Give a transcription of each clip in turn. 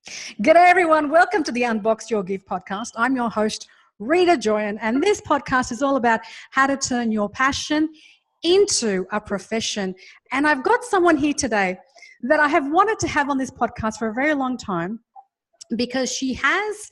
G'day everyone, welcome to the Unbox Your Gift podcast. I'm your host, Rita Joyan, and this podcast is all about how to turn your passion into a profession. And I've got someone here today that I have wanted to have on this podcast for a very long time because she has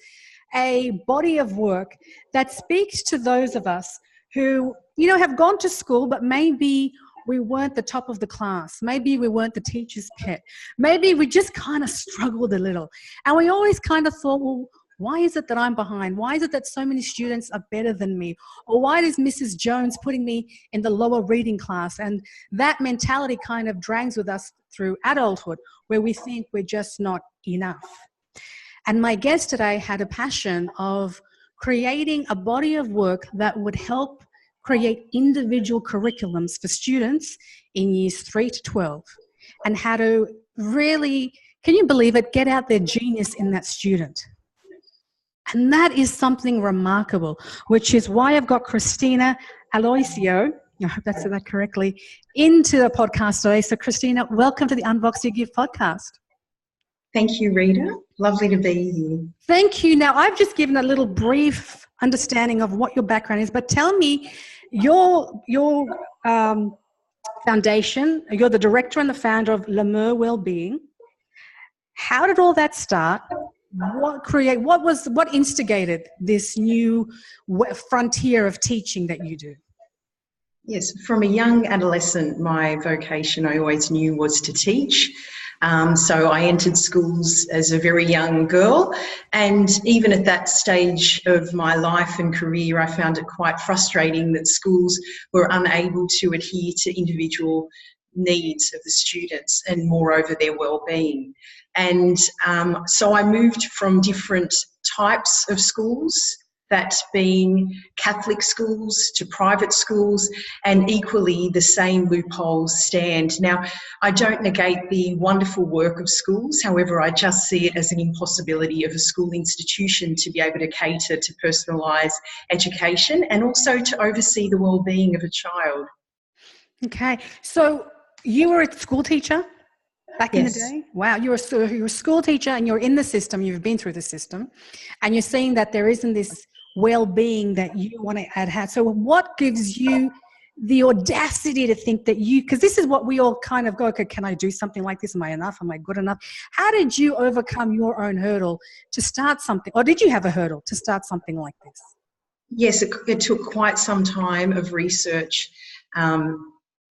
a body of work that speaks to those of us who, have gone to school, but maybe we weren't the top of the class. Maybe we weren't the teacher's pet. Maybe we just kind of struggled a little. And we always kind of thought, well, why is it that I'm behind? Why is it that so many students are better than me? Or why is Mrs. Jones putting me in the lower reading class? And that mentality kind of drags with us through adulthood, where we think we're just not enough. And my guest today had a passion of creating a body of work that would help create individual curriculums for students in years 3 to 12 and how to really, can you believe it, get out their genius in that student. And that is something remarkable, which is why I've got Christina Aloisio, I hope I said that correctly, into the podcast today. So Christina, welcome to the Unbox Your Gift podcast. Thank you, Rita. Lovely to be here. Thank you. Now, I've just given a little brief understanding of what your background is, but tell me, your foundation, you're the director and the founder of Lemur Wellbeing. How did all that start? What instigated this new frontier of teaching that you do? Yes, from a young adolescent, my vocation I always knew was to teach. So I entered schools as a very young girl, and even at that stage of my life and career, I found it quite frustrating that schools were unable to adhere to individual needs of the students and moreover their well-being. And so I moved from different types of schools, that being Catholic schools to private schools, and equally the same loopholes stand. Now, I don't negate the wonderful work of schools, however, I just see it as an impossibility of a school institution to be able to cater to personalised education and also to oversee the well-being of a child. Okay, so you were a school teacher back in the day? Wow, you're a school teacher and you're in the system, you've been through the system, and you're seeing that there isn't this well-being that you want to add. So what gives you the audacity to think that because this is what we all kind of go, okay, can I do something like this? Am I enough? Am I good enough? How did you overcome your own hurdle to start something, or did you have a hurdle to start something like this? Yes, it took quite some time of research,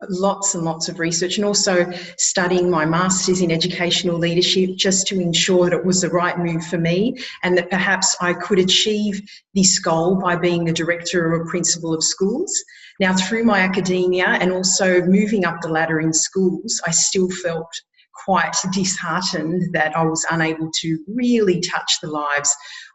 lots and lots of research, and also studying my master's in educational leadership just to ensure that it was the right move for me and that perhaps I could achieve this goal by being the director or principal of schools. Now, through my academia and also moving up the ladder in schools, I still felt quite disheartened that I was unable to really touch the lives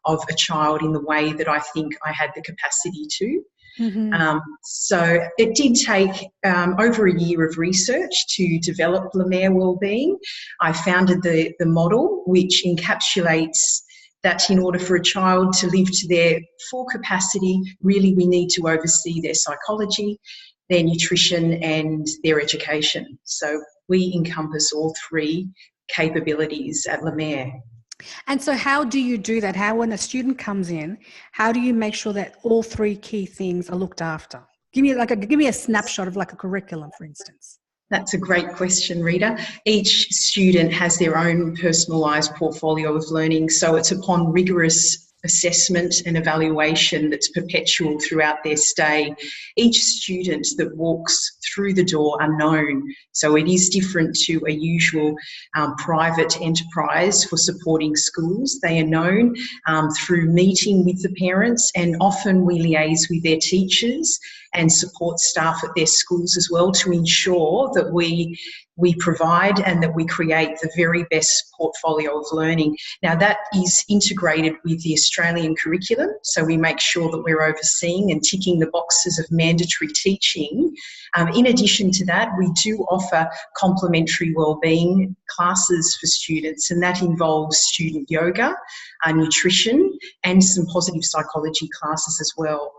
of a child in the way that I think I had the capacity to. Mm-hmm. So it did take over a year of research to develop Lemur Wellbeing. I founded the model, which encapsulates that in order for a child to live to their full capacity, really we need to oversee their psychology, their nutrition and their education. So we encompass all three capabilities at Lemur. And so how do you do that? How, when a student comes in, how do you make sure that all three key things are looked after? Give me a snapshot of like a curriculum, for instance. That's a great question, Rita. Each student has their own personalised portfolio of learning, so it's upon rigorous assessment and evaluation that's perpetual throughout their stay. Each student that walks through the door are known, so it is different to a usual private enterprise for supporting schools. They are known through meeting with the parents, and often we liaise with their teachers and support staff at their schools as well to ensure that we provide and that we create the very best portfolio of learning. Now, that is integrated with the Australian curriculum, so we make sure that we're overseeing and ticking the boxes of mandatory teaching. In addition to that, we do offer complementary wellbeing classes for students, and that involves student yoga, nutrition, and some positive psychology classes as well.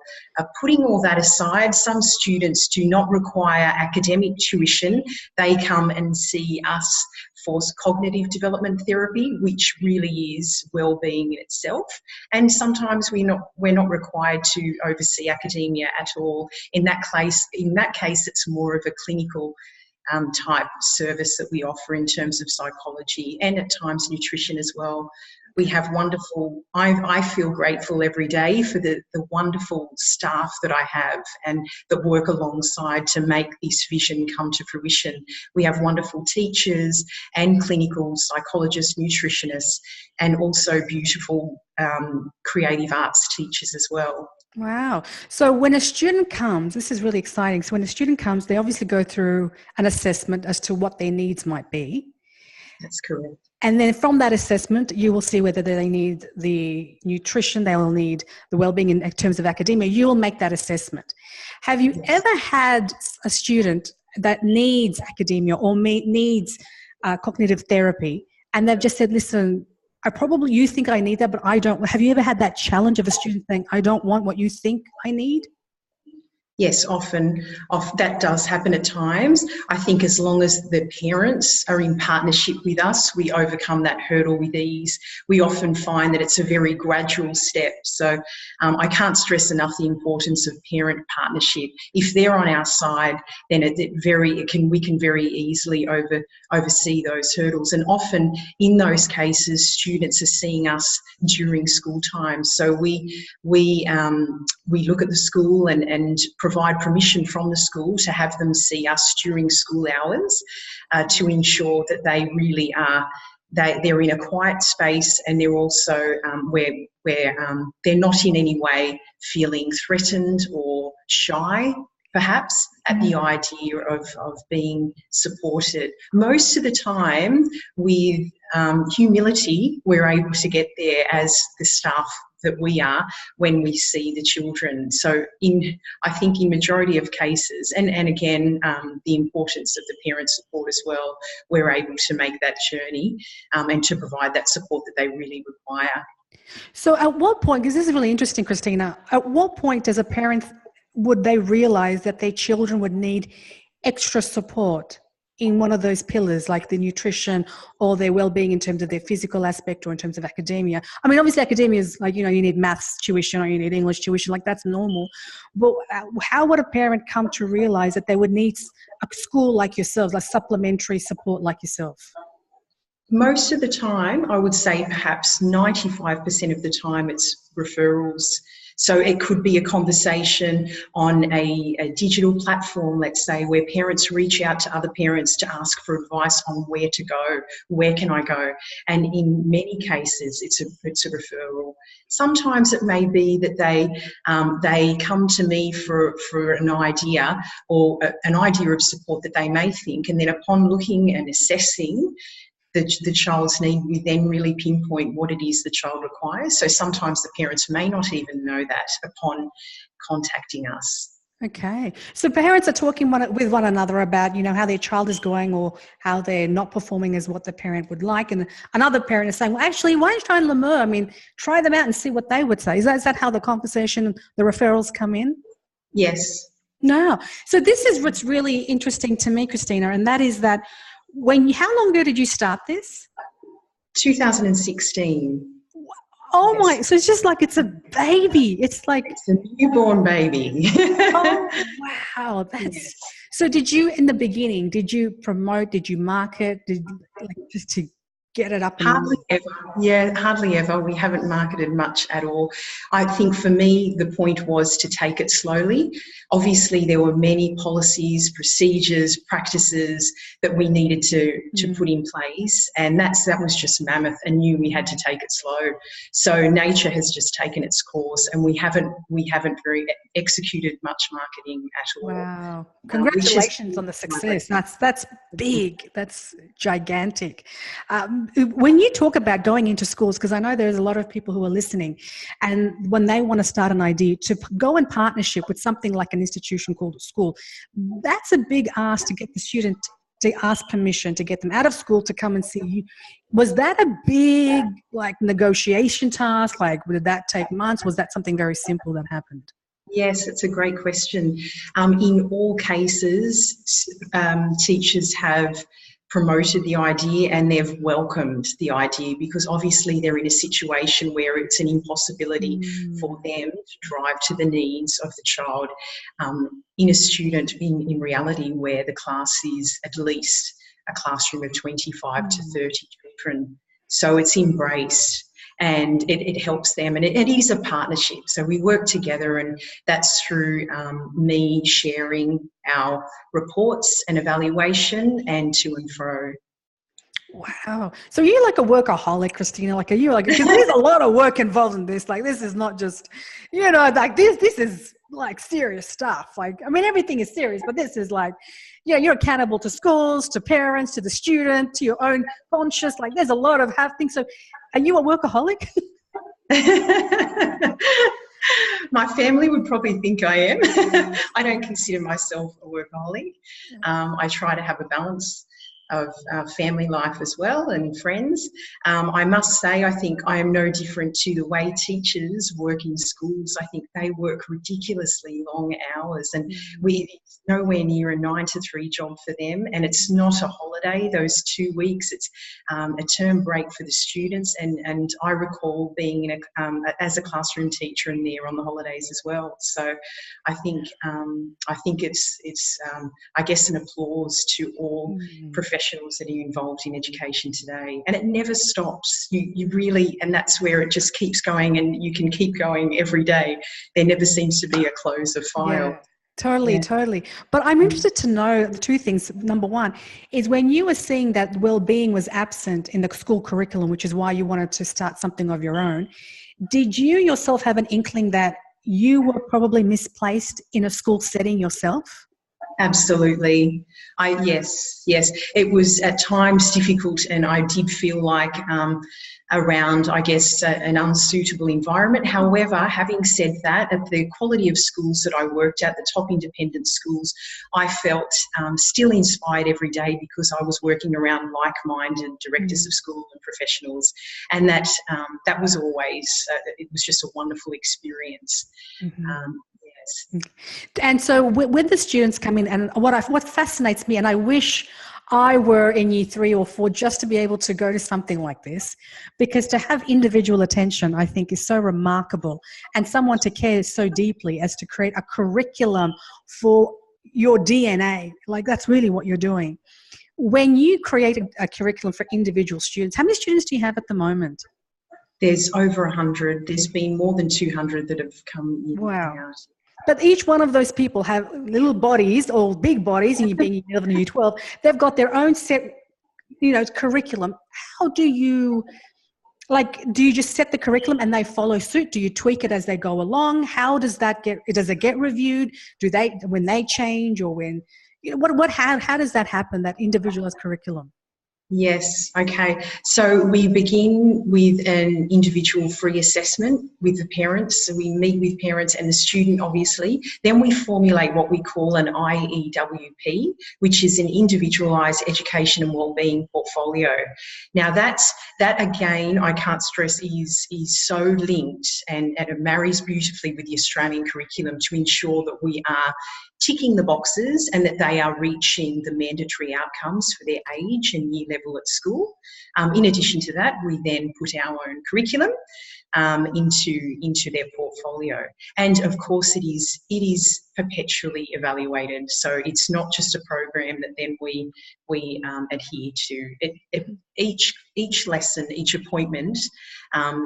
Putting all that aside, side. Some students do not require academic tuition. They come and see us for cognitive development therapy, which really is wellbeing in itself. And sometimes we're not required to oversee academia at all. In that case, it's more of a clinical type service that we offer in terms of psychology and at times nutrition as well. We have wonderful, I feel grateful every day for the wonderful staff that I have and that work alongside to make this vision come to fruition. We have wonderful teachers and clinical psychologists, nutritionists, and also beautiful creative arts teachers as well. Wow. So when a student comes, this is really exciting. So when a student comes, they obviously go through an assessment as to what their needs might be. That's correct. And then from that assessment, you will see whether they need the nutrition, they will need the well-being in terms of academia. You will make that assessment. Have you ever had a student that needs academia or needs cognitive therapy, and they've just said, listen, you think I need that, but I don't. Have you ever had that challenge of a student saying, I don't want what you think I need? Yes, often that does happen at times. I think as long as the parents are in partnership with us, we overcome that hurdle with ease. We often find that it's a very gradual step. So I can't stress enough the importance of parent partnership. If they're on our side, then we can very easily oversee those hurdles. And often in those cases, students are seeing us during school time. So we look at the school and provide permission from the school to have them see us during school hours to ensure that they really are, they're in a quiet space, and they're also where they're not in any way feeling threatened or shy, perhaps, at the idea of being supported. Most of the time, with humility, we're able to get there as the staff that we are when we see the children. So I think in majority of cases, and again, the importance of the parent support as well, we're able to make that journey and to provide that support that they really require. So at what point, because this is really interesting, Christina, at what point does a parent, would they realize that their children would need extra support in one of those pillars, like the nutrition or their well-being in terms of their physical aspect or in terms of academia? I mean, obviously academia is like, you need maths tuition or you need English tuition, like that's normal. But how would a parent come to realize that they would need a school like yourselves, like supplementary support like yourself? Most of the time, I would say perhaps 95% of the time, it's referrals. So it could be a conversation on a digital platform, let's say, where parents reach out to other parents to ask for advice on where to go, where can I go? And in many cases, it's a referral. Sometimes it may be that they come to me for an idea or an idea of support that they may think, and then upon looking and assessing the child's need, we then really pinpoint what it is the child requires. So sometimes the parents may not even know that upon contacting us. Okay. So parents are talking with one another about, how their child is going or how they're not performing as what the parent would like. And another parent is saying, well, actually, why don't you try Lemur? I mean, try them out and see what they would say. Is that how the conversation, the referrals come in? Yes. No. So this is what's really interesting to me, Christina, and that is that how long ago did you start this? 2016. Oh my, so it's just like it's a baby. It's like it's a newborn baby. Oh wow. So did you, in the beginning, did you promote, did you market, just to get it up? Hardly ever. Yeah, hardly ever. We haven't marketed much at all. I think for me, the point was to take it slowly. Obviously, there were many policies, procedures, practices that we needed to put in place, and that was just mammoth, and knew we had to take it slow. So nature has just taken its course, and we haven't executed much marketing at all. Wow! Congratulations on the success. That's big. That's gigantic. When you talk about going into schools, because I know there's a lot of people who are listening, and when they want to start an idea, to go in partnership with something like an institution called a school, that's a big ask to get the student to ask permission to get them out of school to come and see you. Was that a big negotiation task? Did that take months? Was that something very simple that happened? Yes, it's a great question. In all cases, teachers have promoted the idea and they've welcomed the idea, because obviously they're in a situation where it's an impossibility for them to drive to the needs of the child in a student in reality where the class is at least a classroom of 25 to 30 children. So it's embraced. And it helps them, and it is a partnership. So we work together, and that's through me sharing our reports and evaluation and to and fro. Wow. So you're like a workaholic, Christina. Like, are you like, because there's a lot of work involved in this. Like, this is not just, like this is like serious stuff. Like, I mean, everything is serious, but this is like, you're accountable to schools, to parents, to the student, to your own conscious. Like, there's a lot of things. So are you a workaholic? My family would probably think I am. I don't consider myself a workaholic. I try to have a balance of family life as well and friends. I must say, I think I am no different to the way teachers work in schools. I think they work ridiculously long hours, and it's nowhere near a 9 to 3 job for them. And it's not a holiday, those 2 weeks. It's a term break for the students. And I recall being as a classroom teacher in there on the holidays as well. So I think it's I guess an applause to all professionals that are involved in education today, and it never stops. You really, and that's where it just keeps going, and you can keep going every day. There never seems to be a close of file. Yeah. Totally. But I'm interested to know the two things. Number one is when you were seeing that well-being was absent in the school curriculum, which is why you wanted to start something of your own. Did you yourself have an inkling that you were probably misplaced in a school setting yourself? Absolutely. Yes. It was at times difficult, and I did feel like around, I guess, an unsuitable environment. However, having said that, at the quality of schools that I worked at, the top independent schools, I felt still inspired every day because I was working around like-minded directors of school and professionals, and that was always, it was just a wonderful experience. And so when the students come in, and what fascinates me, and I wish I were in year 3 or 4 just to be able to go to something like this, because to have individual attention, I think, is so remarkable, and someone to care so deeply as to create a curriculum for your DNA. Like, that's really what you're doing. When you create a curriculum for individual students, how many students do you have at the moment? There's over 100. There's been more than 200 that have come in. Wow. But each one of those people have little bodies or big bodies, and you're being 11 and you're 12. They've got their own set, curriculum. How do you, do you just set the curriculum and they follow suit? Do you tweak it as they go along? How does does it get reviewed? When they change, or when, how does that happen, that individualized curriculum? Yes, okay. So we begin with an individual free assessment with the parents. So we meet with parents and the student, obviously. Then we formulate what we call an IEWP, which is an individualised education and wellbeing portfolio. Now that again, I can't stress, is so linked, and it marries beautifully with the Australian curriculum to ensure that we are ticking the boxes and that they are reaching the mandatory outcomes for their age and year level at school. In addition to that, we then put our own curriculum into their portfolio. And of course it is perpetually evaluated. So it's not just a program that then we adhere to. Each lesson, each appointment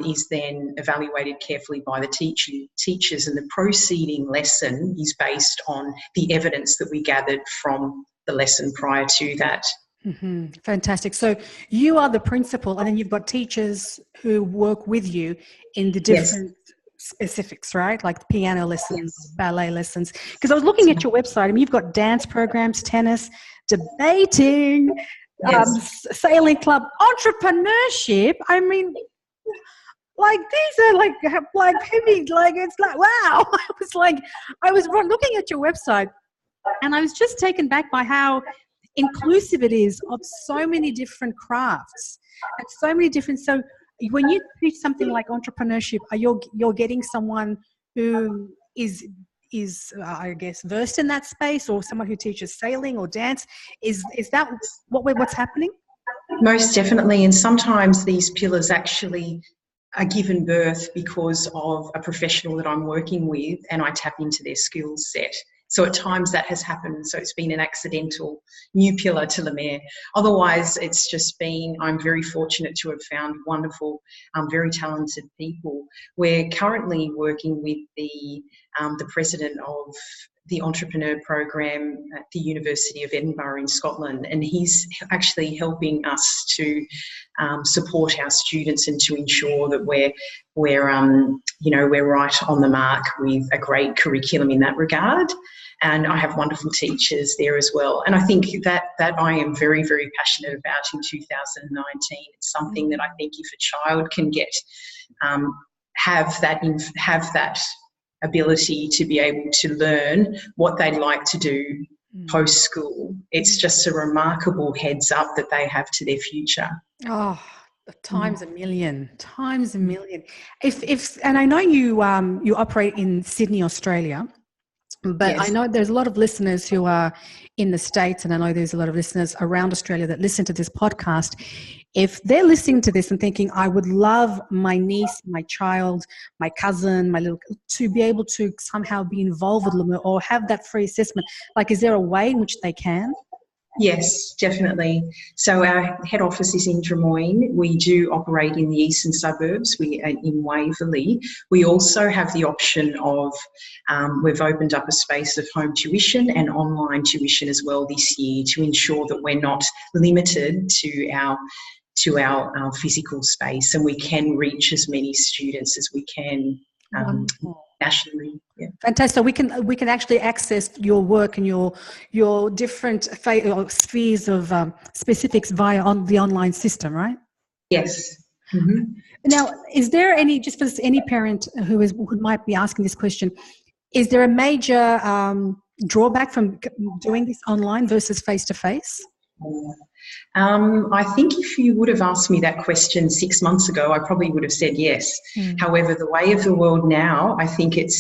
is then evaluated carefully by the teachers, and the preceding lesson is based on the evidence that we gathered from the lesson prior to that. Mm-hmm. Fantastic. So you are the principal, and then you've got teachers who work with you in the different specifics, right? Like piano lessons, ballet lessons. Because I was looking at your website, I mean, you've got dance programs, tennis, debating, sailing club, entrepreneurship. I mean, these are like heavy, it's like, wow. I was looking at your website, and I was just taken back by how inclusive it is of so many different crafts and so many different. So when you teach something like entrepreneurship, you're getting someone who is is I guess, versed in that space, or someone who teaches sailing or dance? Is that what's happening? Most definitely, and sometimes these pillars actually are given birth because of a professional that I'm working with, and I tap into their skill set. So at times that has happened. So it's been an accidental new pillar to Le Maire. Otherwise, it's just been, I'm very fortunate to have found wonderful, very talented people. We're currently working with the president of the entrepreneur program at the University of Edinburgh in Scotland, and he's actually helping us to support our students and to ensure that we're right on the mark with a great curriculum in that regard. And I have wonderful teachers there as well. And I think that I am very, very passionate about in 2019. It's something that I think if a child can get, have that ability to be able to learn what they'd like to do post-school, it's just a remarkable heads up that they have to their future. Oh, times a million. If and I know you operate in Sydney, Australia. But Yes. I know there's a lot of listeners who are in the States, and I know there's a lot of listeners around Australia that listen to this podcast. If they're listening to this and thinking, I would love my niece, my child, my cousin, to be able to somehow be involved with Le Maire or have that free assessment, like, is there a way in which they can? Yes, definitely. So our head office is in Drummoyne. We do operate in the eastern suburbs. We are in Waverley. We also have the option of, we've opened up a space of home tuition and online tuition as well this year to ensure that we're not limited to our physical space, and we can reach as many students as we can nationally. Yeah. Fantastic. So we can actually access your work and your different spheres of specifics via the online system, right? Yes. Mm-hmm. Now, is there any, just for any parent who might be asking this question, is there a major drawback from doing this online versus face-to-face? I think if you would have asked me that question 6 months ago, I probably would have said yes. However, the way of the world now, I think it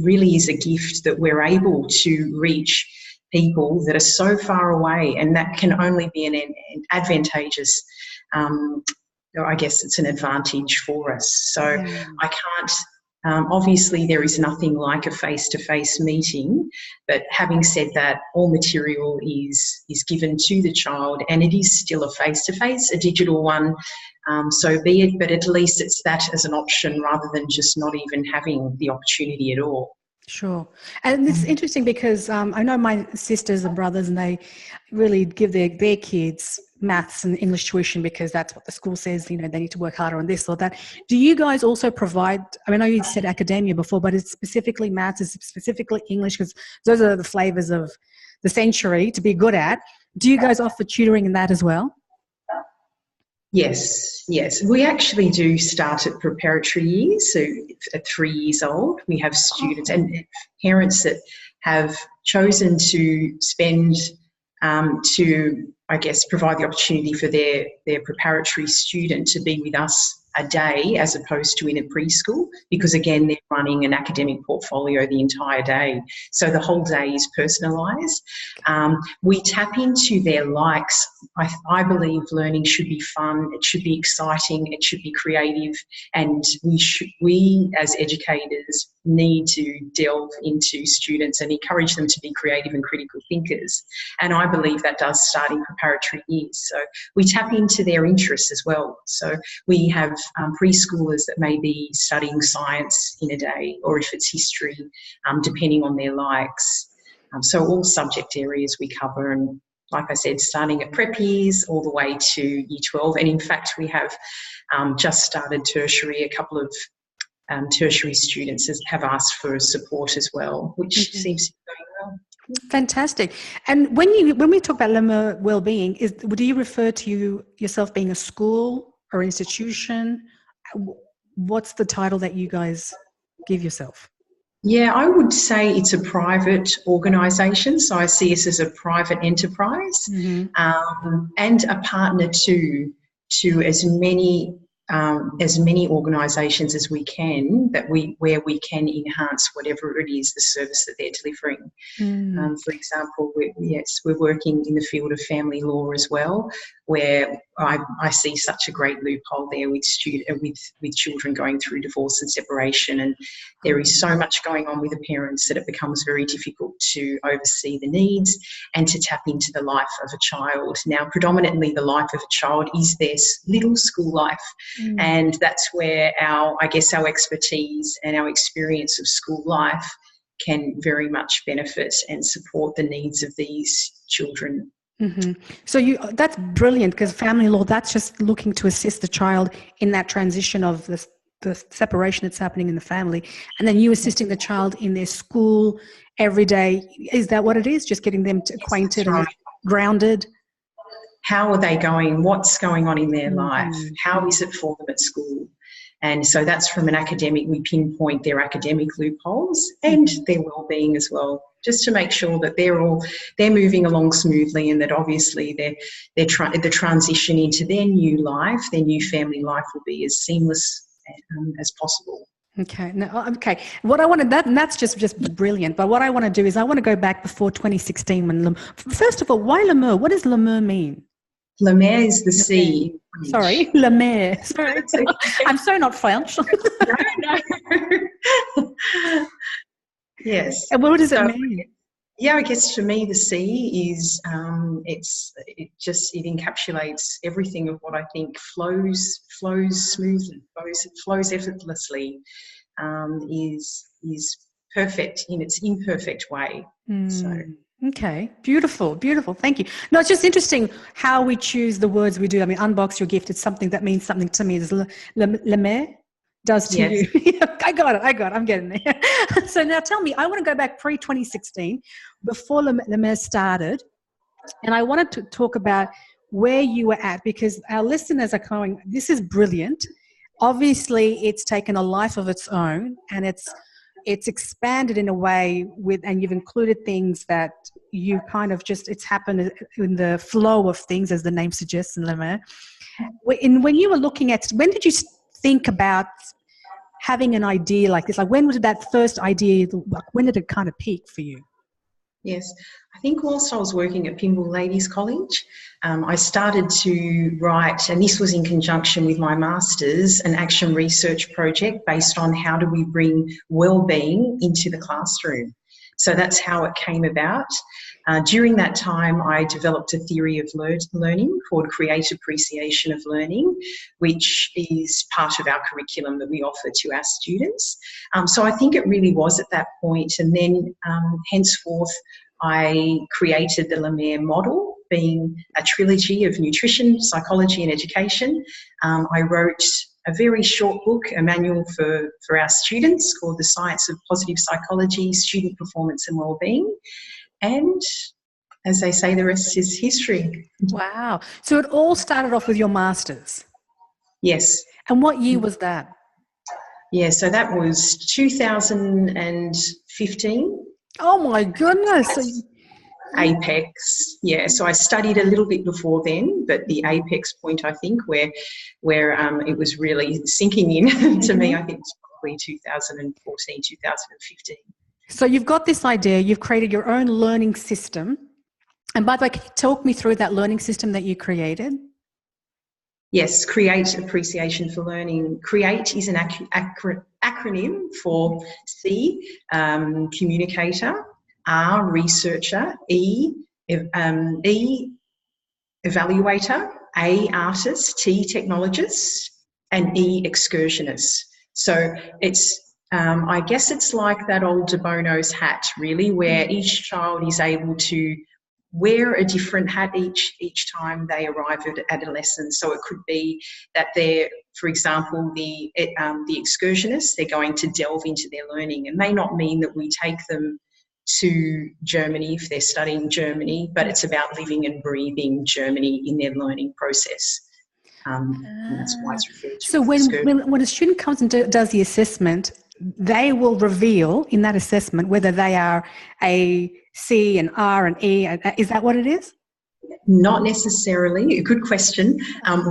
really is a gift that we're able to reach people that are so far away, and that can only be an advantageous, I guess it's an advantage for us. So I can't, obviously there is nothing like a face-to-face meeting, but having said that, all material is given to the child, and it is still a face-to-face, a digital one, so be it, but at least it's that as an option rather than just not even having the opportunity at all. Sure. And it's interesting because I know my sisters and brothers, and they really give their kids maths and English tuition because that's what the school says, they need to work harder on this or that. Do you guys also provide, I know you said academia before, but it's specifically maths, it's specifically English, because those are the flavors of the century to be good at. Do you guys offer tutoring in that as well? Yes. We actually do start at preparatory years, so at 3 years old. We have students and parents that have chosen to spend to, I guess, provide the opportunity for their preparatory student to be with us a day as opposed to in a preschool, because again they're running an academic portfolio the entire day, so the whole day is personalised. We tap into their likes. I believe learning should be fun, it should be exciting, it should be creative, and we as educators need to delve into students and encourage them to be creative and critical thinkers, and I believe that does start in preparatory years. So we tap into their interests as well. So we have preschoolers that may be studying science in a day, or if it's history, depending on their likes. So all subject areas we cover, and like I said, starting at prep years all the way to year 12. And in fact, we have just started tertiary. A couple of tertiary students have asked for support as well, which seems to be going well. Fantastic. And when we talk about Le Maire Wellbeing, do you refer to yourself being a school or institution? What's the title that you guys give yourself? Yeah, I would say it's a private organisation. So I see us as a private enterprise and a partner to as many as many organisations as we can where we can enhance whatever it is, the service that they're delivering. For example, we're working in the field of family law as well, where I see such a great loophole there with children going through divorce and separation, and there is so much going on with the parents that it becomes very difficult to oversee the needs and to tap into the life of a child. Now, predominantly the life of a child is their little school life, and that's where our expertise and our experience of school life can very much benefit and support the needs of these children. So that's brilliant, because family law, that's just looking to assist the child in that transition of the separation that's happening in the family, and then you assisting the child in their school every day. Is that what it is? Just getting them acquainted and grounded? How are they going? What's going on in their life? How is it for them at school? And so that's from an academic, we pinpoint their academic loopholes and their well-being as well, just to make sure that they're moving along smoothly, and that obviously the transition into their new life, their new family life, will be as seamless as possible. Okay. Okay. What I wanted, that's just brilliant. But what I want to do is I want to go back before 2016 first of all, why Le Mer? What does Le Mer mean? La Mer is the sea. Sorry, La Mer. Sorry. I'm so not French. No. Yes. And what does it mean? Yeah, I guess for me the sea is it encapsulates everything of what I think flows smoothly, flows effortlessly, is perfect in its imperfect way. So. Okay, beautiful. Thank you. No, it's just interesting how we choose the words we do. I mean, unbox your gift. It's something that means something to me. Is Le Mer does to you. I got it. I'm getting there. So now tell me, I want to go back pre-2016, before Le Mer started, and I wanted to talk about where you were at, because our listeners are going, this is brilliant. Obviously, it's taken a life of its own, and it's expanded in a way and you've included things that you kind of it's happened in the flow of things, as the name suggests in Le Mer. When you were looking at, when did you think about having an idea like this? Like, when did that first idea, when did it kind of peak for you? Yes, I think whilst I was working at Pymble Ladies College, I started to write, and this was in conjunction with my master's, an action research project based on how do we bring wellbeing into the classroom. So that's how it came about. During that time, I developed a theory of learning called Create Appreciation of Learning, which is part of our curriculum that we offer to our students. So I think it really was at that point, and then henceforth I created the Le Mer model, being a trilogy of nutrition, psychology and education. I wrote a very short book, a manual for our students called The Science of Positive Psychology, Student Performance and Wellbeing. And as they say, the rest is history. Wow. So it all started off with your master's? Yes. And what year was that? Yeah, so that was 2015. Oh my goodness. So Apex. Yeah, so I studied a little bit before then, but the apex point, I think, where it was really sinking in to me, I think it was probably 2014, 2015. So you've got this idea, you've created your own learning system. And by the way, can you talk me through that learning system that you created? Yes, Create Appreciation for Learning. Create is an acronym for C, communicator, R, researcher, E, evaluator, A, artist, T, technologist, and E, excursionist. So it's, I guess it's like that old De Bono's hat, really, where each child is able to wear a different hat each time they arrive at adolescence. So it could be that they're, for example, the excursionists, they're going to delve into their learning. It may not mean that we take them to Germany if they're studying Germany, but it's about living and breathing Germany in their learning process. And that's why it's referred to. So when a student comes and does the assessment, they will reveal in that assessment whether they are a C, an R, an E. Is that what it is? Not necessarily. A good question.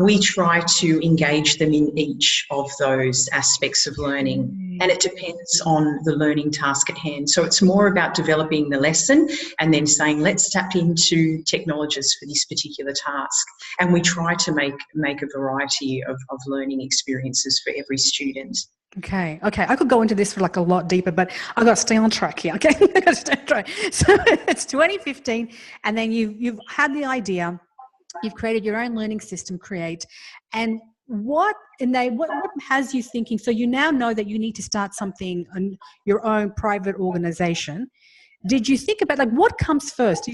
We try to engage them in each of those aspects of learning, and it depends on the learning task at hand. So it's more about developing the lesson and then saying, let's tap into technologies for this particular task. And we try to make a variety of learning experiences for every student. Okay. I could go into this for like a lot deeper, but I got to stay on track here. Okay, I got to stay on track. So it's 2015, and then you've had the idea, you've created your own learning system, Create, and what has you thinking? So you now know that you need to start something on your own private organization. Did you think about like what comes first?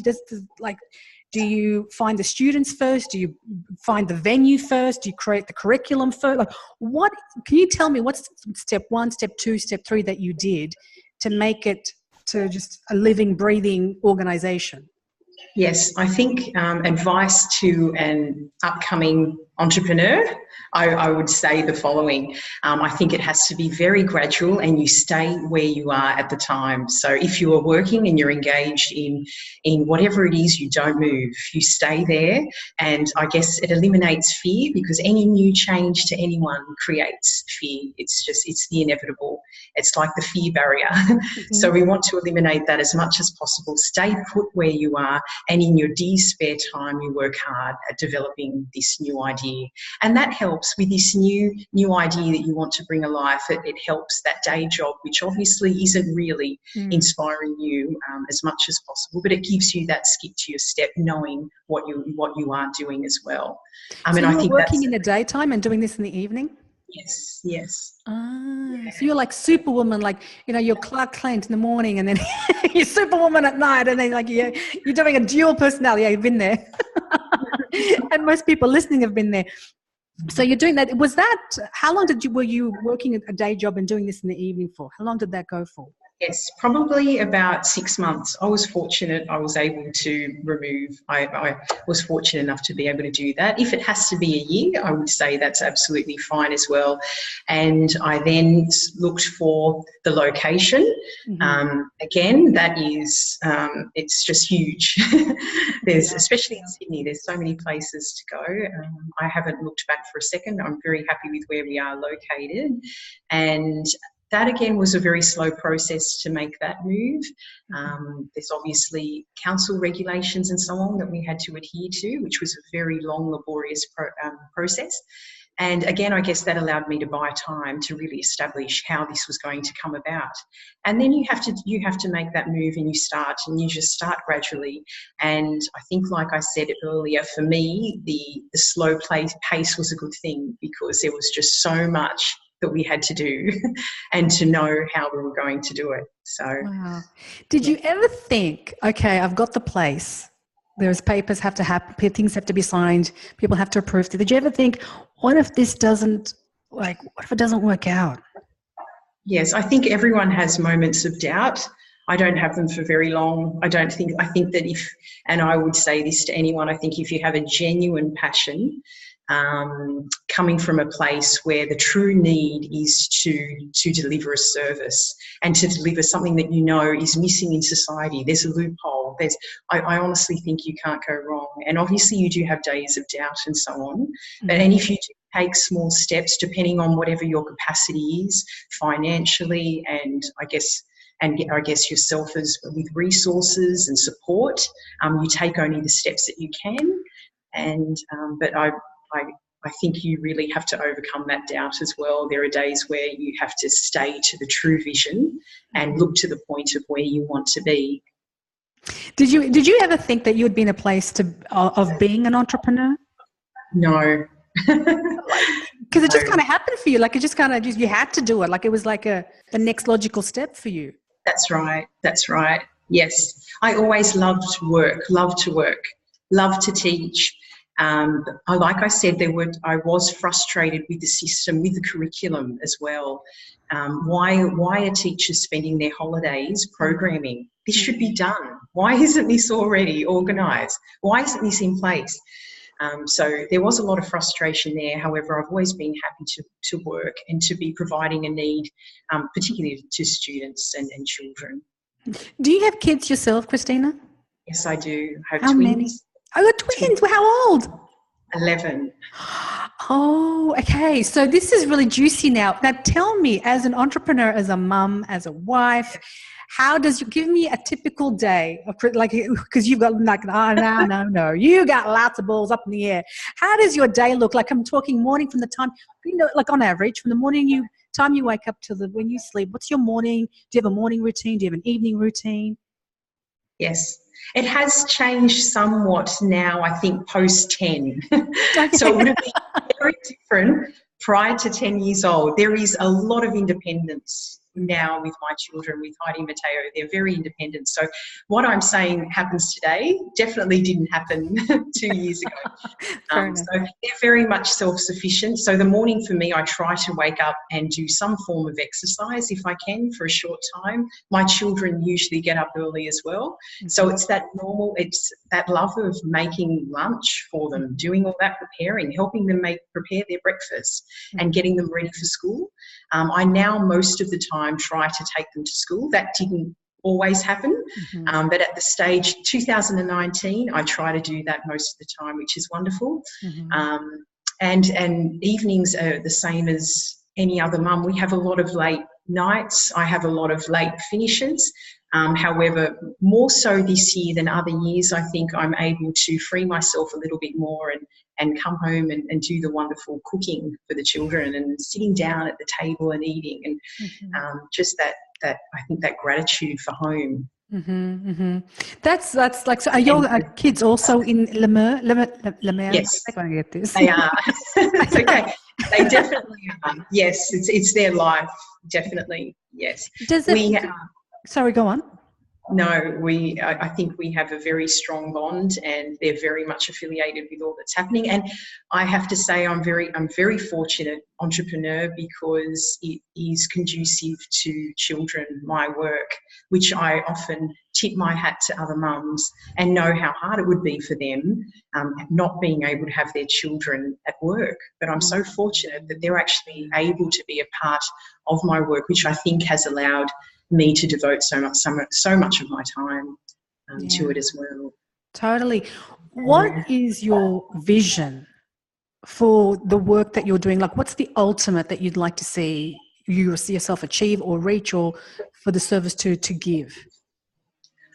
Do you find the students first? Do you find the venue first? Do you create the curriculum first? Like, what can you tell me? What's step 1, step 2, step 3 that you did to make it to just a living, breathing organization? Yes, I think advice to an upcoming entrepreneur, I would say the following. I think it has to be very gradual and you stay where you are at the time. So if you are working and you're engaged in whatever it is, you don't move. You stay there, and I guess it eliminates fear, because any new change to anyone creates fear. It's the inevitable. It's like the fear barrier. Mm-hmm. So we want to eliminate that as much as possible. Stay put where you are, and in your spare time you work hard at developing this new idea. And that helps with this new idea that you want to bring alive. It helps that day job, which obviously isn't really inspiring you as much as possible, but it gives you that skip to your step, knowing what you are doing as well. So and I think working in the daytime and doing this in the evening? Yes. So you're like Superwoman, like, you're Clark Kent in the morning and then you're Superwoman at night, and then like you're doing a dual personality. Yeah, you've been there. And most people listening have been there. So you're doing that. How long were you working a day job and doing this in the evening for? How long did that go for? Yes, probably about 6 months. I was fortunate. I was able to I was fortunate enough to be able to do that. If it has to be a year, I would say that's absolutely fine as well. And I then looked for the location. Mm-hmm. Again, that is, it's just huge. Especially in Sydney, there's so many places to go. I haven't looked back for a second. I'm very happy with where we are located. And that again was a very slow process to make that move. There's obviously council regulations and so on that we had to adhere to, which was a very long, laborious process. And again, I guess that allowed me to buy time to really establish how this was going to come about. And then you have to make that move, and you just start gradually. And I think, like I said earlier, for me, the slow pace was a good thing, because there was just so much that we had to do and to know how we were going to do it. So, wow. Did you ever think, okay, I've got the place, there's papers have to happen, things have to be signed, people have to approve it. Did you ever think, what if it doesn't work out? Yes, I think everyone has moments of doubt. I don't have them for very long. I think that and I would say this to anyone, I think if you have a genuine passion, coming from a place where the true need is to deliver a service and to deliver something that is missing in society. There's a loophole. I honestly think you can't go wrong. And obviously you do have days of doubt and so on. But and if you do take small steps, depending on whatever your capacity is financially, and I guess yourself as with resources and support, you take only the steps that you can. And but I think you really have to overcome that doubt as well. There are days where you have to stay to the true vision and look to the point of where you want to be. Did you ever think that you would be in a place of being an entrepreneur? No. Because it just kind of happened for you. Like it just kind of you had to do it. Like it was like the next logical step for you. That's right. Yes. I always loved to work, loved to teach. Like I said, I was frustrated with the system, with the curriculum as well. Why are teachers spending their holidays programming? This should be done. Why isn't this already organised? Why isn't this in place? So there was a lot of frustration there. However, I've always been happy to work and to be providing a need, particularly to students and children. Do you have kids yourself, Christina? Yes, I do. I have How twins. Many? I got twins. Well, how old? 11. Oh, okay. So this is really juicy now. Now tell me, as an entrepreneur, as a mum, as a wife, how does you give me a typical day? Like, because you've got like, oh, no, you got lots of balls up in the air. How does your day look? Like, I'm talking morning from the time, like on average, from the morning time you wake up to when you sleep. What's your morning? Do you have a morning routine? Do you have an evening routine? Yes. It has changed somewhat now, I think, post-10. So it would have been very different prior to 10 years old. There is a lot of independence now with my children, with Heidi and Matteo. They're very independent. So what I'm saying happens today definitely didn't happen 2 years ago. So they're very much self-sufficient. So the morning for me, I try to wake up and do some form of exercise if I can for a short time. My children usually get up early as well. So it's that love of making lunch for them, doing all that preparing, helping them prepare their breakfast and getting them ready for school. I now most of the time try to take them to school. That didn't always happen, but at the stage 2019, I try to do that most of the time, which is wonderful. And evenings are the same as any other mum. We have a lot of late nights. I have a lot of late finishes. However, more so this year than other years, I think I'm able to free myself a little bit more and come home and do the wonderful cooking for the children and sitting down at the table and eating and just that I think that gratitude for home. That's like, so are your kids also in Le Mer? Yes, I'm going to get this. They are. It's okay. They definitely are. Yes, it's their life. Definitely. Yes. Sorry, go on. No, I think we have a very strong bond, and they're very much affiliated with all that's happening. And I have to say, I'm very fortunate entrepreneur because it is conducive to children, my work, which I often tip my hat to other mums and know how hard it would be for them not being able to have their children at work. But I'm so fortunate that they're actually able to be a part of my work, which I think has allowed me to devote so much of my time to it as well. Totally. What is your vision for the work that you're doing? Like, what's the ultimate that you'd like to see yourself achieve or reach, or for the service to give?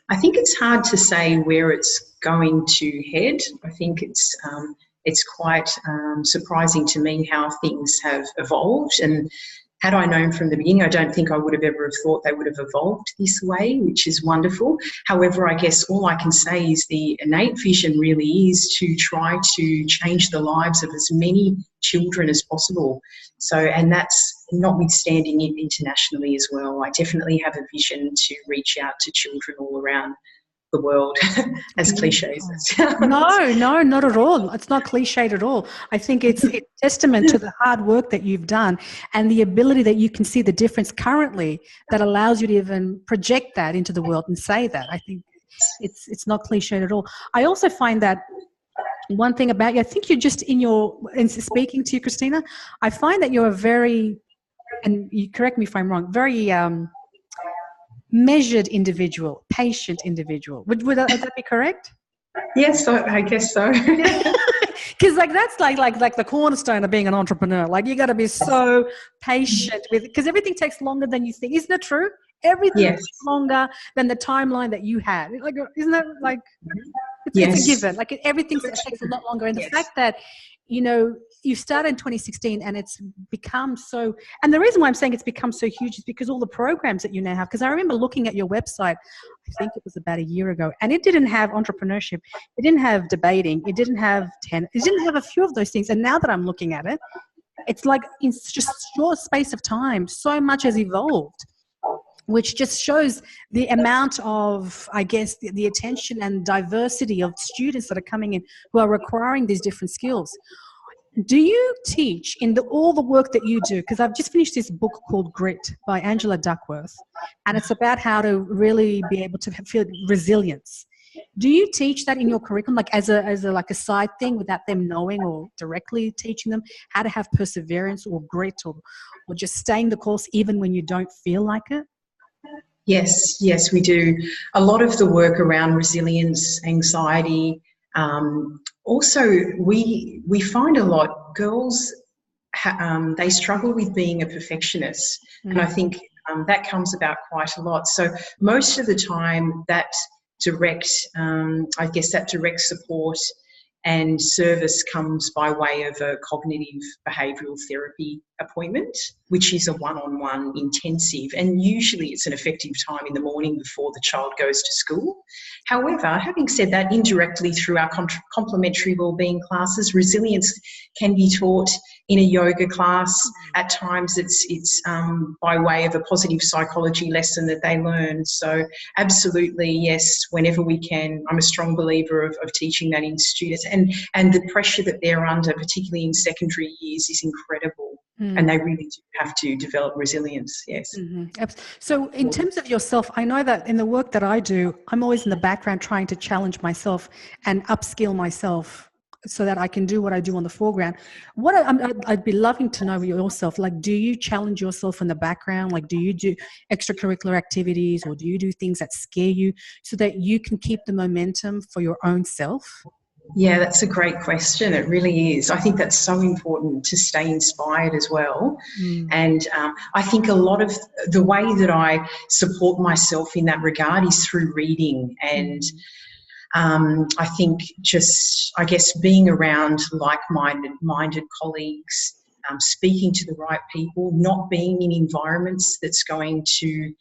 I think it's hard to say where it's going to head. I think it's quite surprising to me how things have evolved, and had I known from the beginning, I don't think I would have ever have thought they would have evolved this way, which is wonderful. However, I guess all I can say is the innate vision really is to try to change the lives of as many children as possible. So, and that's notwithstanding it internationally as well. I definitely have a vision to reach out to children all around the world, as cliche as it sounds. No, not at all. It's not cliched at all. I think it's a testament to the hard work that you've done and the ability that you can see the difference currently that allows you to even project that into the world and say that. I think it's not cliched at all. I also find that one thing about you, I think you're just in speaking to you, Christina, I find that you're a very, and you correct me if I'm wrong, very measured individual, patient individual. Would that be correct? Yes, I guess so. Because that's like the cornerstone of being an entrepreneur. Like, you got to be so patient because everything takes longer than you think. Isn't that true? Everything takes longer than the timeline that you had. Like, isn't that like? It's a given. Like, everything takes a lot longer, and the fact that you started in 2016 and it's become so, and the reason why I'm saying it's become so huge is because all the programs that you now have, because I remember looking at your website, I think it was about a year ago, and it didn't have entrepreneurship, it didn't have debating, it didn't have it didn't have a few of those things. And now that I'm looking at it, it's like in just a short space of time, so much has evolved, which just shows the amount of, I guess, the attention and diversity of students that are coming in who are requiring these different skills. Do you teach in all the work that you do? Because I've just finished this book called Grit by Angela Duckworth, and it's about how to really be able to feel resilience. Do you teach that in your curriculum, like as a side thing, without them knowing, or directly teaching them how to have perseverance or grit, or just staying the course even when you don't feel like it? Yes, we do. A lot of the work around resilience, anxiety, Also, we find a lot girls they struggle with being a perfectionist, and I think that comes about quite a lot. So most of the time, that direct, that direct support and service comes by way of a cognitive behavioural therapy appointment, which is a one-on-one intensive, and usually it's an effective time in the morning before the child goes to school. However, having said that, indirectly through our complementary wellbeing classes, resilience can be taught in a yoga class. At times it's by way of a positive psychology lesson that they learn. So absolutely, yes, whenever we can. I'm a strong believer of teaching that in students, and the pressure that they're under, particularly in secondary years, is incredible. And they really do have to develop resilience, yes. So in terms of yourself, I know that in the work that I do, I'm always in the background trying to challenge myself and upskill myself so that I can do what I do on the foreground. I'd be loving to know yourself, like, do you challenge yourself in the background? Like, do you do extracurricular activities, or do you do things that scare you so that you can keep the momentum for your own self? Yeah, that's a great question. It really is. I think that's so important to stay inspired as well. And I think a lot of the way that I support myself in that regard is through reading, and I think being around like-minded colleagues, speaking to the right people, not being in environments that's going to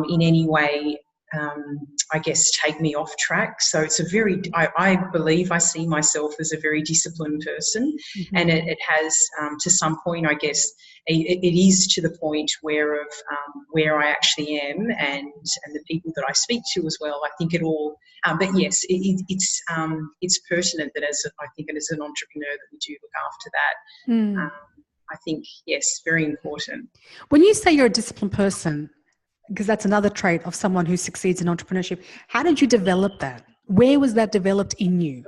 in any way take me off track. So it's I believe I see myself as a very disciplined person, and it has to some point, I guess, it is to the point where I actually am, and the people that I speak to as well. I think it all, but yes, it's pertinent that as an entrepreneur that we do look after that. I think, yes, very important. When you say you're a disciplined person, because that's another trait of someone who succeeds in entrepreneurship, how did you develop that? Where was that developed in you?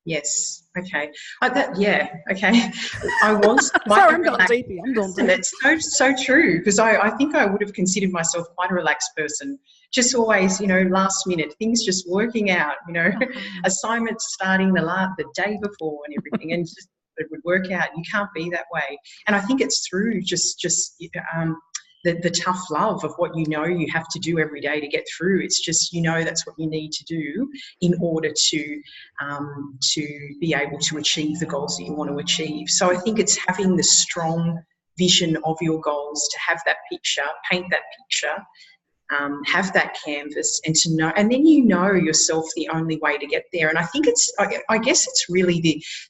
Yes. Okay. Okay. I was quite Sorry, I'm going deep. And it's so true, because I think I would have considered myself quite a relaxed person. Just always, last minute, things just working out, assignments starting the day before and everything, and just it would work out. You can't be that way. And I think it's through just the tough love of what you have to do every day to get through. It's just, that's what you need to do in order to be able to achieve the goals that you want to achieve. So I think it's having the strong vision of your goals, to have that picture, paint that picture, have that canvas, and to know, and then yourself the only way to get there. And I think I guess it's really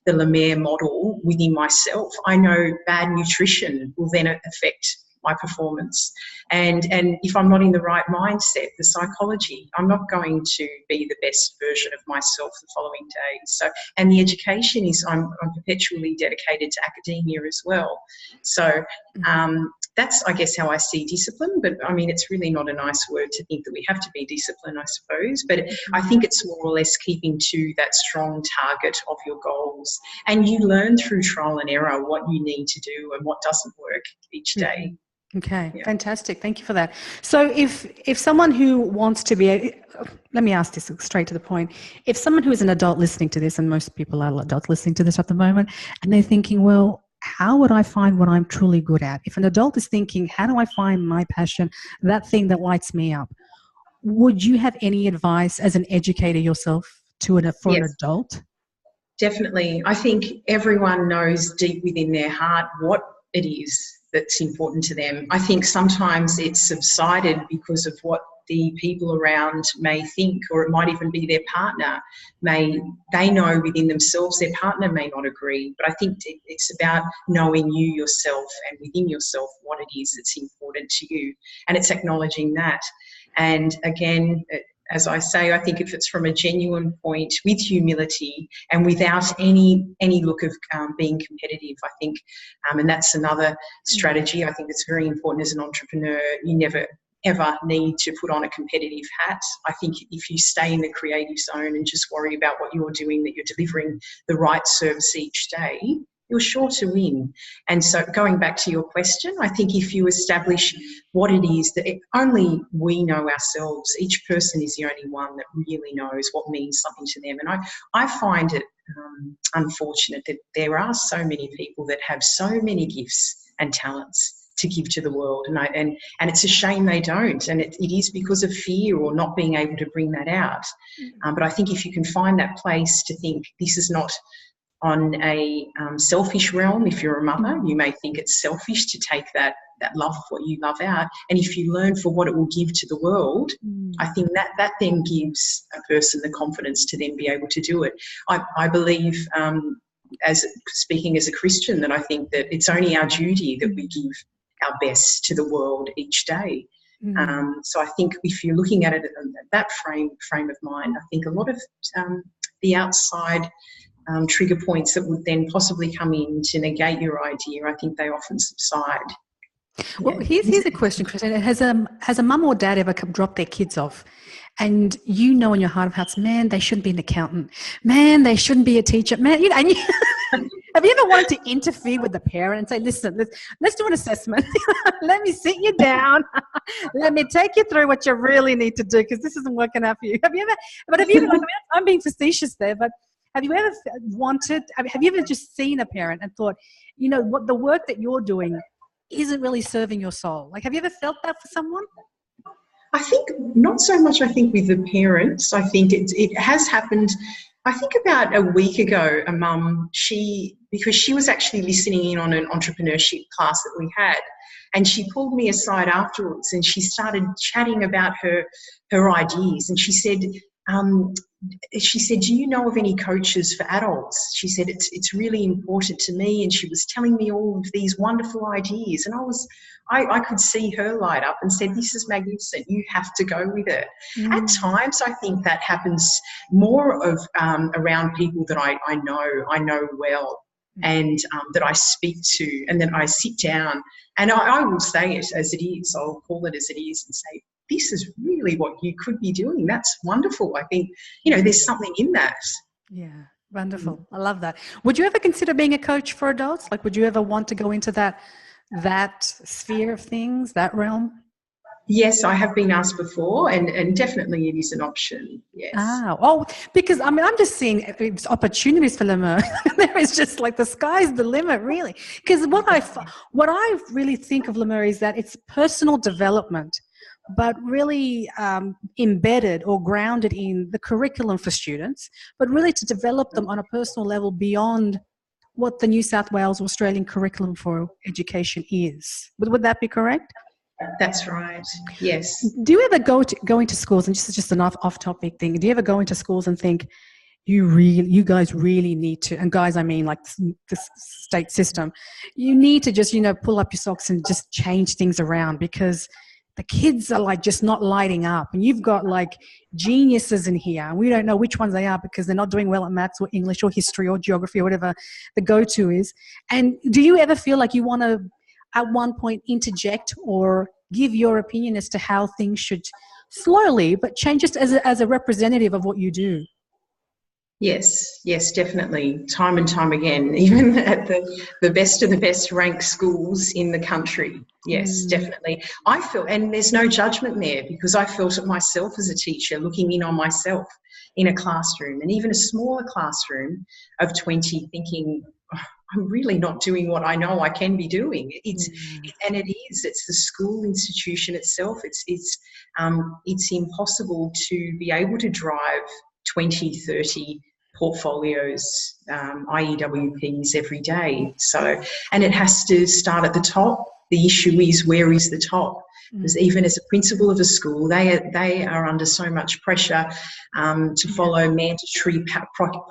the Lemaire model within myself. I know bad nutrition will then affect my performance, and if I'm not in the right mindset, the psychology, I'm not going to be the best version of myself the following day. So, and the education is, I'm perpetually dedicated to academia as well. So that's, I guess, how I see discipline. But I mean, it's really not a nice word to think that we have to be disciplined, I suppose. But I think it's more or less keeping to that strong target of your goals, and you learn through trial and error what you need to do and what doesn't work each day. Okay, yeah. Fantastic. Thank you for that. So if someone who wants to be, let me ask this straight to the point. If someone who is an adult listening to this, and most people are adults listening to this at the moment, and they're thinking, well, how would I find what I'm truly good at? If an adult is thinking, how do I find my passion, that thing that lights me up? Would you have any advice as an educator yourself for an adult? Definitely. I think everyone knows deep within their heart what it is that's important to them. I think sometimes it's subsided because of what the people around may think, or it might even be their partner. They know within themselves, their partner may not agree, but I think it's about knowing you yourself and within yourself what it is that's important to you, and it's acknowledging that. And again, as I say, I think if it's from a genuine point, with humility and without any look of being competitive, I think, and that's another strategy. I think it's very important as an entrepreneur. You never ever need to put on a competitive hat. I think if you stay in the creative zone and just worry about what you're doing, that you're delivering the right service each day, you're sure to win. And so going back to your question, I think if you establish what it is that only we know ourselves, each person is the only one that really knows what means something to them. And I find it unfortunate that there are so many people that have so many gifts and talents to give to the world, and it's a shame they don't, and it is because of fear or not being able to bring that out. But I think if you can find that place to think this is not on a selfish realm. If you're a mother, you may think it's selfish to take that love of what you love out, and if you learn for what it will give to the world, I think that then gives a person the confidence to then be able to do it. I believe, as speaking as a Christian, that I think that it's only our duty that we give our best to the world each day. So I think if you're looking at it at that frame of mind, I think a lot of the outside trigger points that would then possibly come in to negate your idea, I think they often subside. Well, here's a question, Christina. Has a mum or dad ever dropped their kids off, and you know in your heart of hearts, man, they shouldn't be an accountant, man, they shouldn't be a teacher, man, and have you ever wanted to interfere with the parent and say, listen, let's do an assessment. Let me sit you down. Let me take you through what you really need to do, because this isn't working out for you. Have you ever, I'm being facetious there, but have you ever have you ever just seen a parent and thought, what the work that you're doing isn't really serving your soul? Like, have you ever felt that for someone? I think not so much, I think, with the parents. I think it has happened. I think about a week ago, a mum, because she was actually listening in on an entrepreneurship class that we had, and she pulled me aside afterwards and she started chatting about her ideas, and she said, do you know of any coaches for adults? She said, it's really important to me, and she was telling me all of these wonderful ideas, and I could see her light up and said, this is magnificent, you have to go with it. At times I think that happens more of around people that I know well, and that I speak to, and then I sit down and I will say it as it is. I'll call it as it is and say, this is really what you could be doing. That's wonderful. I think, there's something in that. Yeah, wonderful. I love that. Would you ever consider being a coach for adults? Like, would you ever want to go into that sphere of things, that realm? Yes, I have been asked before, and definitely it is an option, yes. Because I'm just seeing opportunities for Lemer. There is just like the sky's the limit, really. Because what I really think of Lemer is that it's personal development, but really embedded or grounded in the curriculum for students, but really to develop them on a personal level beyond what the New South Wales Australian curriculum for education is. Would that be correct? That's right, yes. Do you ever go into schools, and this is just an off-topic thing, do you ever go into schools and think, you guys really need to, and guys I mean like the state system, you need to just, pull up your socks and just change things around, because the kids are like just not lighting up, and you've got like geniuses in here, and we don't know which ones they are because they're not doing well at maths or English or history or geography or whatever the go-to is. And do you ever feel like you want to at one point interject or give your opinion as to how things should slowly but change, just as a representative of what you do? Yes, definitely. Time and time again, even at the best of the best ranked schools in the country. Yes, definitely. I feel, and there's no judgment there, because I felt it myself as a teacher, looking in on myself in a classroom, and even a smaller classroom of 20, thinking, I'm really not doing what I know I can be doing. It's the school institution itself. It's impossible to be able to drive 20, 30 portfolios, IEWPs every day. So, and it has to start at the top. The issue is, where is the top? Because even as a principal of a school, they are under so much pressure to follow mandatory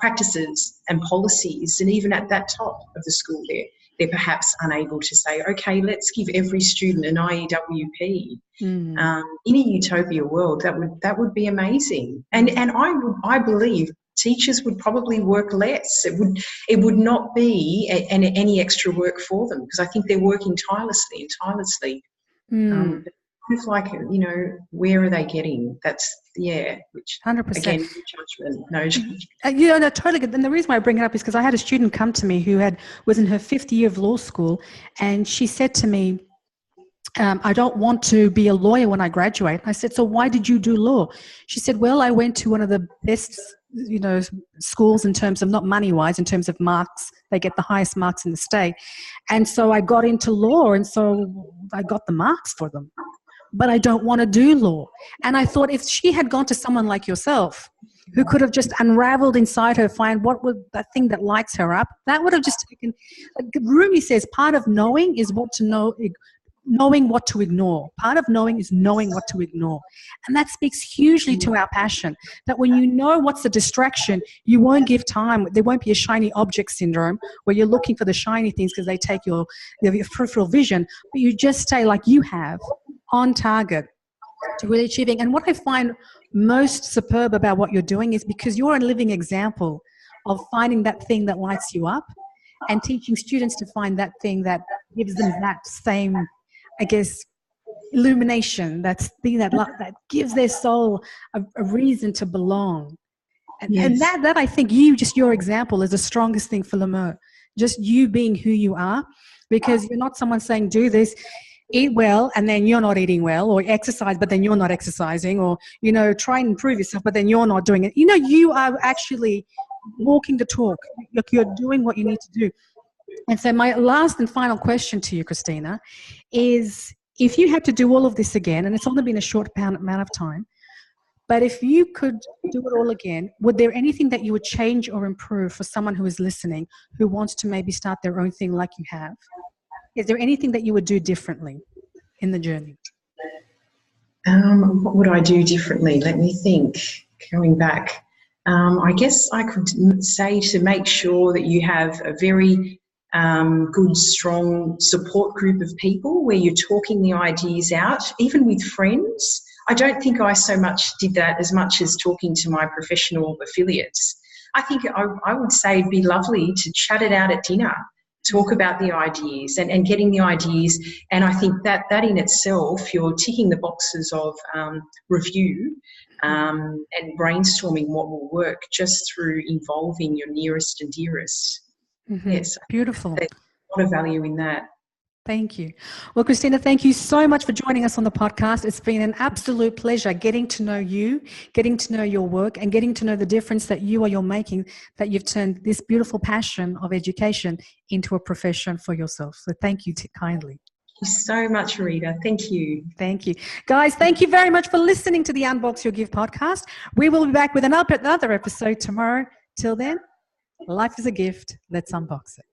practices and policies, and even at that top of the school, they're perhaps unable to say, okay, let's give every student an IEWP. In a utopia world, that would be amazing, and I believe teachers would probably work less. It would not be any extra work for them, because I think they're working tirelessly. It's like, where are they getting? That's, which 100%. Again, no judgment. No, totally good. And the reason why I bring it up is because I had a student come to me who was in her 5th year of law school, and she said to me, I don't want to be a lawyer when I graduate. I said, so why did you do law? She said, well, I went to one of the best, schools in terms of, not money-wise, in terms of marks. They get the highest marks in the state. And so I got into law, and so I got the marks for them. But I don't want to do law. And I thought, if she had gone to someone like yourself, who could have just unraveled inside her, find what was that thing that lights her up, that would have just taken, like Rumi says, part of knowing is knowing what to ignore. Part of knowing is knowing what to ignore. And that speaks hugely to our passion, that when you know what's the distraction, you won't give time. There won't be a shiny object syndrome where you're looking for the shiny things because they take your peripheral vision, but you just stay like you have, on target to really achieving. And what I find most superb about what you're doing is because you're a living example of finding that thing that lights you up and teaching students to find that thing that gives them that same, I guess, illumination, that thing that gives their soul a reason to belong. And, Yes. and that I think your example is the strongest thing for Lemo. Just you being who you are, because you're not someone saying, do this, eat well, and then you're not eating well, or exercise, but then you're not exercising, or, try and improve yourself, but then you're not doing it. You are actually walking the talk. You're doing what you need to do. And so my last and final question to you, Christina, is if you had to do all of this again, and it's only been a short amount of time, but if you could do it all again, would there anything that you would change or improve for someone who is listening, who wants to maybe start their own thing like you have? Is there anything that you would do differently in the journey? What would I do differently? Let me think. Going back, I guess I could say to make sure that you have a very good, strong support group of people where you're talking the ideas out, even with friends. I don't think I so much did that as much as talking to my professional affiliates. I think I would say it'd be lovely to chat it out at dinner, talk about the ideas and getting the ideas. And I think that in itself, you're ticking the boxes of review and brainstorming what will work just through involving your nearest and dearest. Mm-hmm. Yes. Beautiful. There's a lot of value in that. Thank you. Well, Christina, thank you so much for joining us on the podcast. It's been an absolute pleasure getting to know you, getting to know your work, and getting to know the difference that you're making, that you've turned this beautiful passion of education into a profession for yourself. So thank you kindly. Thank you so much, Rita. Thank you. Thank you. Guys, thank you very much for listening to the Unbox Your Give podcast. We will be back with another episode tomorrow. Till then, life is a gift. Let's unbox it.